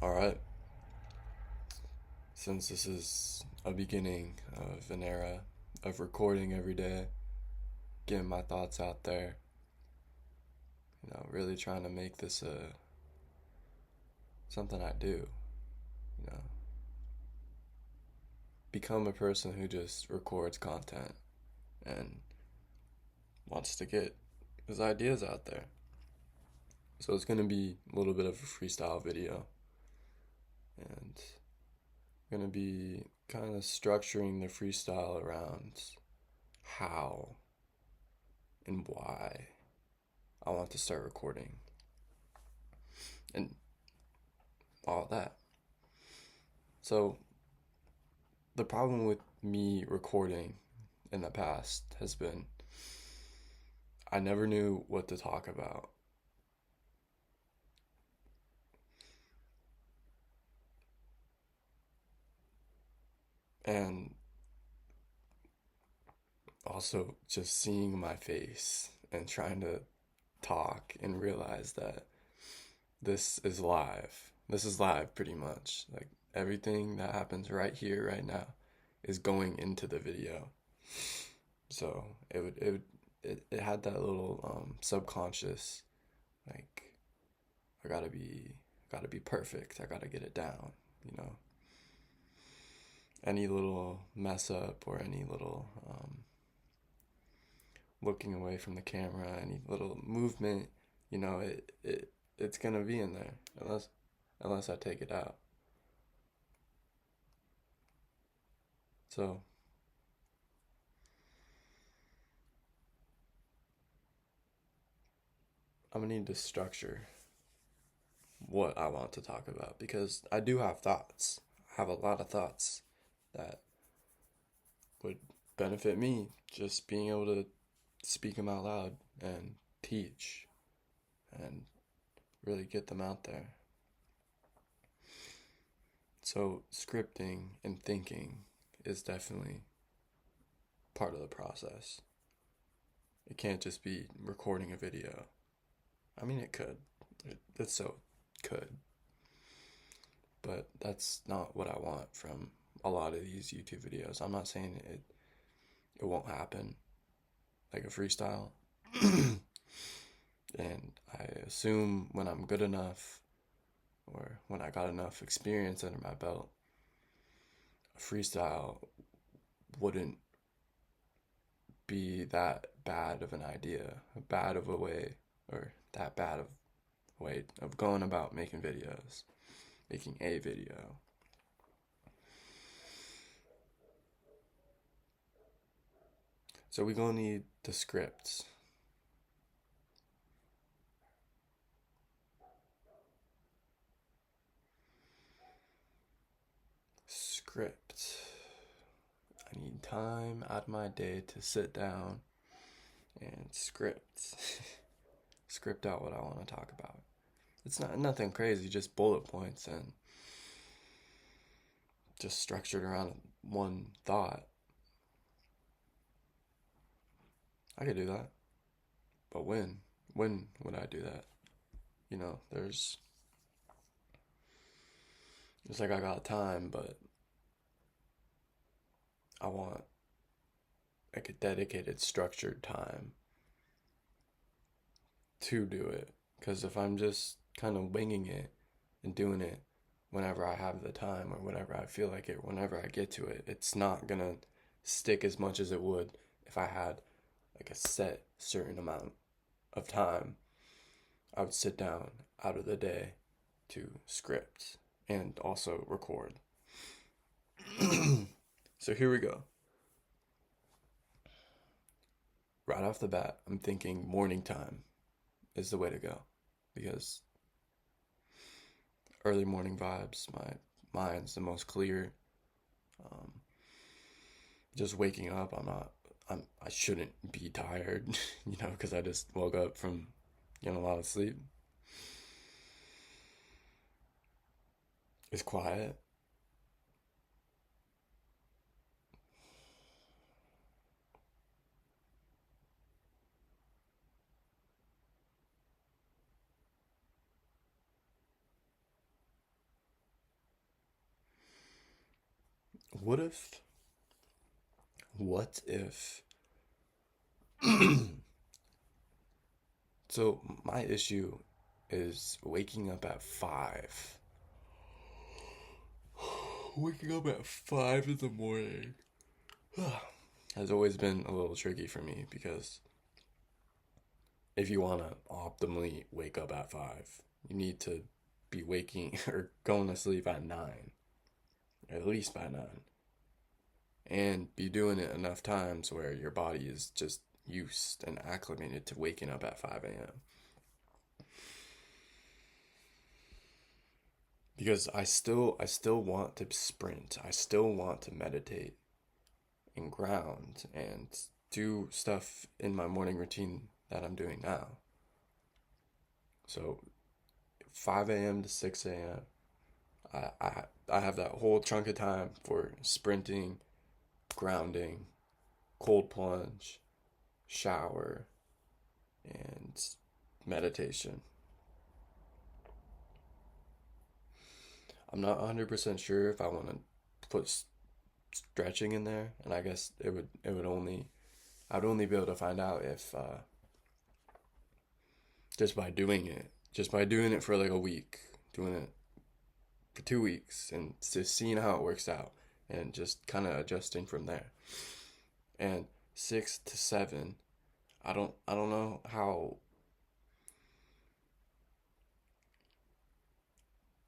All right. Since this is a beginning of an era of recording every day, getting my thoughts out there, really trying to make this something I do, you know, become a person who just records content and wants to get his ideas out there. So it's going to be a little bit of a freestyle video, and going to be kind of structuring the freestyle around how and why I want to start recording and all that. So, the problem with me recording in the past has been I never knew what to talk about. And also just seeing my face and trying to talk and realize that this is live. This is live pretty much. Like everything that happens right here, right now, is going into the video. So it had that little subconscious like I gotta be perfect. I gotta get it down. You know, any little mess up or any little looking away from the camera, any little movement, it's gonna be in there unless I take it out. So I'm gonna need to structure what I want to talk about because I do have thoughts. I have a lot of thoughts that would benefit me just being able to speak them out loud and teach and really get them out there. So, scripting and thinking is definitely part of the process. It can't just be recording a video. I mean, it could. It so could. But that's not what I want from a lot of these YouTube videos. I'm not saying it won't happen like a freestyle. And I assume when I'm good enough or when I got enough experience under my belt, a freestyle wouldn't be that bad of an idea, bad of a way, or that bad of a way of going about making videos, making a video. So we gonna need the scripts. Script. I need time out of my day to sit down and script out what I want to talk about. It's not nothing crazy, just bullet points and just structured around one thought. I could do that. But when? When would I do that? It's like I got time, but I want like a dedicated, structured time to do it. Because if I'm just kind of winging it and doing it whenever I have the time or whenever I feel like it, whenever I get to it, it's not gonna stick as much as it would if I had like a set certain amount of time I would sit down out of the day to script and also record. So here we go. Right off the bat, I'm thinking morning time is the way to go because early morning vibes, my mind's the most clear. Um, just waking up, I shouldn't be tired, because I just woke up from getting a lot of sleep. It's quiet. what if, what if, so my issue is waking up at 5. Waking up at 5 in the morning has always been a little tricky for me because if you want to optimally wake up at 5, you need to be waking or going to sleep at 9, at least by 9, and be doing it enough times where your body is just used and acclimated to waking up at 5 a.m. Because I still want to sprint. I still want to meditate and ground and do stuff in my morning routine that I'm doing now. So 5 a.m. to 6 a.m. I have that whole chunk of time for sprinting, grounding, cold plunge, shower, and meditation. I'm not 100% sure if I want to put stretching in there, and I guess it would only I would only be able to find out if just by doing it for like a week, doing it for 2 weeks, and just seeing how it works out, and just kind of adjusting from there. And 6 to 7, I don't know how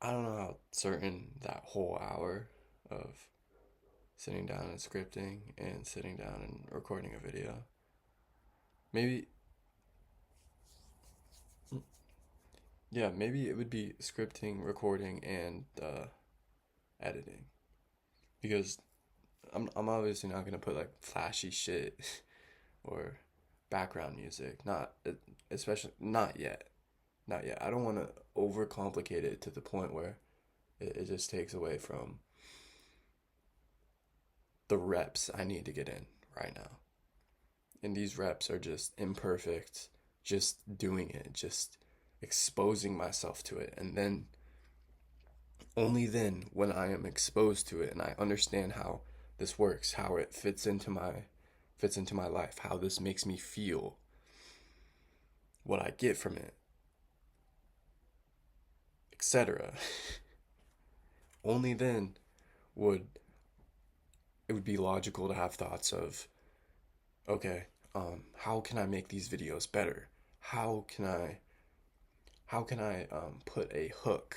I don't know how certain that whole hour of sitting down and scripting and sitting down and recording a video. Maybe, yeah, maybe it would be scripting, recording, and editing. Because I'm obviously not gonna put like flashy shit or background music. Not especially not yet. Not yet. I don't want to overcomplicate it to the point where it just takes away from the reps I need to get in right now. And these reps are just imperfect, just doing it, just exposing myself to it. And then, only then, when I am exposed to it and I understand how this works, how it fits into my life, how this makes me feel, what I get from it, etc. Only then would it would be logical to have thoughts of, okay, how can I make these videos better? How can I put a hook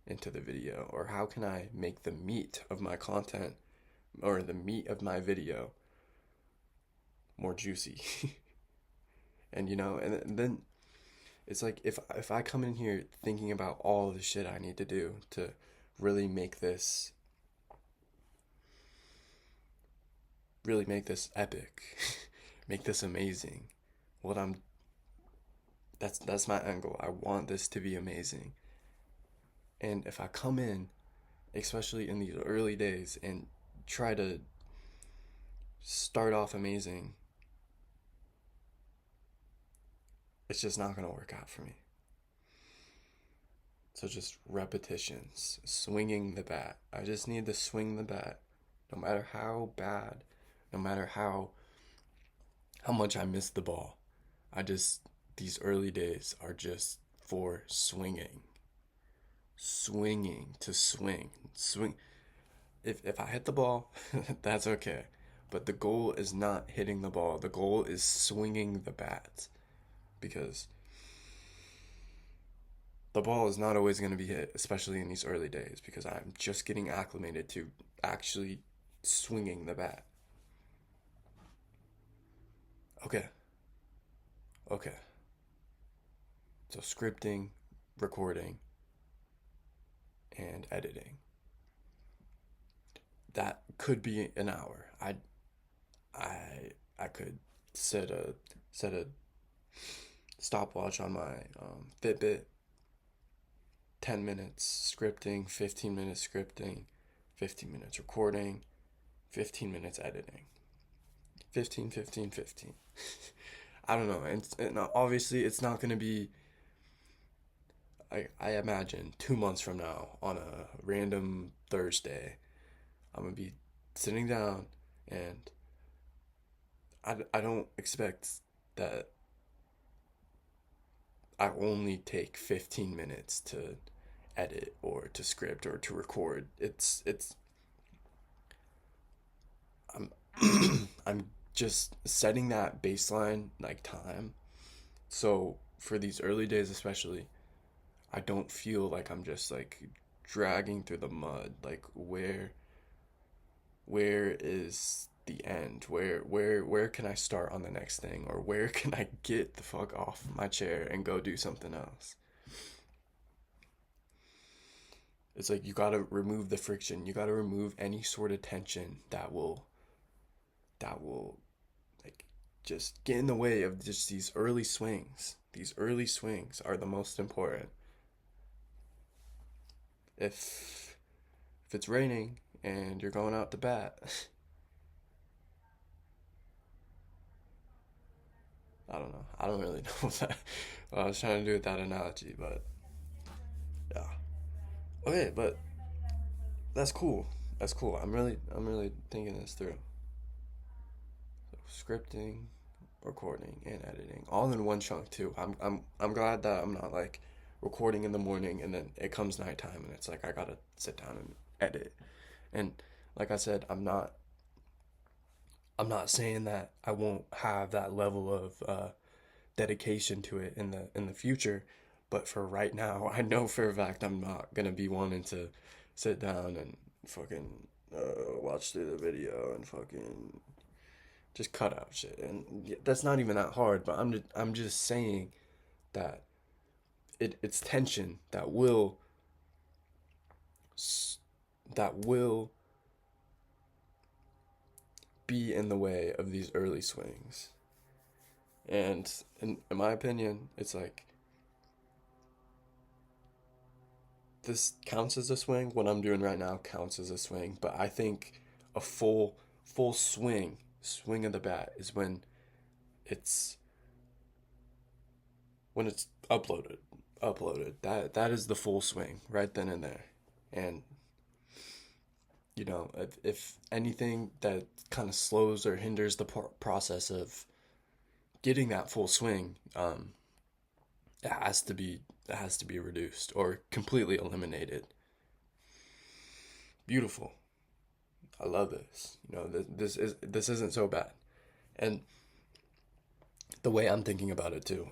into the video, or how can I make the meat of my content or the meat of my video more juicy? And and then it's like if I come in here thinking about all the shit I need to do to really make this epic, make this amazing. What I'm That's my end goal. I want this to be amazing. And if I come in, especially in these early days, and try to start off amazing, it's just not going to work out for me. So just repetitions, swinging the bat. I just need to swing the bat, no matter how bad, no matter how much I miss the ball. These early days are just for swinging. Swinging to swing. If I hit the ball, that's okay. But the goal is not hitting the ball. The goal is swinging the bat, because the ball is not always going to be hit, especially in these early days, because I'm just getting acclimated to actually swinging the bat. Okay. Okay. So scripting, recording, and editing. That could be an hour. I could set a stopwatch on my Fitbit. 10 minutes scripting, 15 minutes scripting, 15 minutes recording, 15 minutes editing. 15, 15, 15. I don't know. And obviously, it's not going to be, I imagine, 2 months from now on a random Thursday, I'm going to be sitting down, and I don't expect that I only take 15 minutes to edit or to script or to record. It's I'm I'm just setting that baseline like time. So for these early days especially, I don't feel like I'm just like dragging through the mud. Like where is the end? Where can I start on the next thing, or where can I get the fuck off my chair and go do something else? It's like you got to remove the friction. You got to remove any sort of tension that will like just get in the way of just these early swings. These early swings are the most important. If it's raining and you're going out to bat, I don't know. I don't really know what I was trying to do with that analogy, but yeah. Okay, but that's cool. That's cool. I'm really thinking this through. So scripting, recording, and editing all in one chunk too. I'm glad that I'm not like recording in the morning and then it comes nighttime and it's like I gotta sit down and edit. And like I said, I'm not saying that I won't have that level of dedication to it in the future, but for right now, I know for a fact I'm not gonna be wanting to sit down and fucking watch through the video and fucking just cut out shit. And that's not even that hard, but I'm just saying that it's tension that will be in the way of these early swings. And in my opinion, it's like this counts as a swing. What I'm doing right now counts as a swing, but I think a full swing of the bat is it's when it's uploaded. That is the full swing right then and there. And if anything that kind of slows or hinders the process of getting that full swing, it has to be it has to be reduced or completely eliminated. Beautiful. I love this. This isn't so bad. And the way I'm thinking about it too,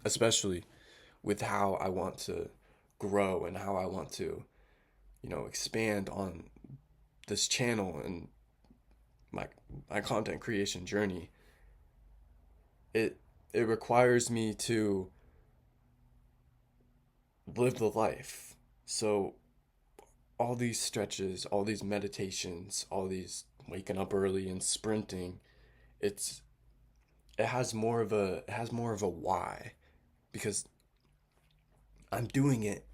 especially with how I want to grow and how I want to, expand on this channel and my my content creation journey, it it requires me to live the life. So all these stretches, all these meditations, all these waking up early and sprinting, it's it has more of a why, because I'm doing it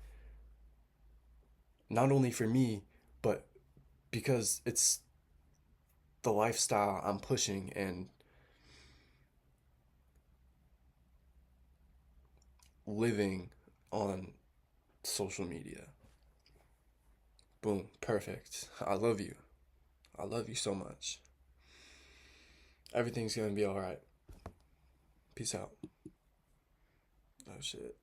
not only for me, but because it's the lifestyle I'm pushing and living on social media. Boom, perfect. I love you. I love you so much. Everything's gonna be alright. Peace out. Oh shit.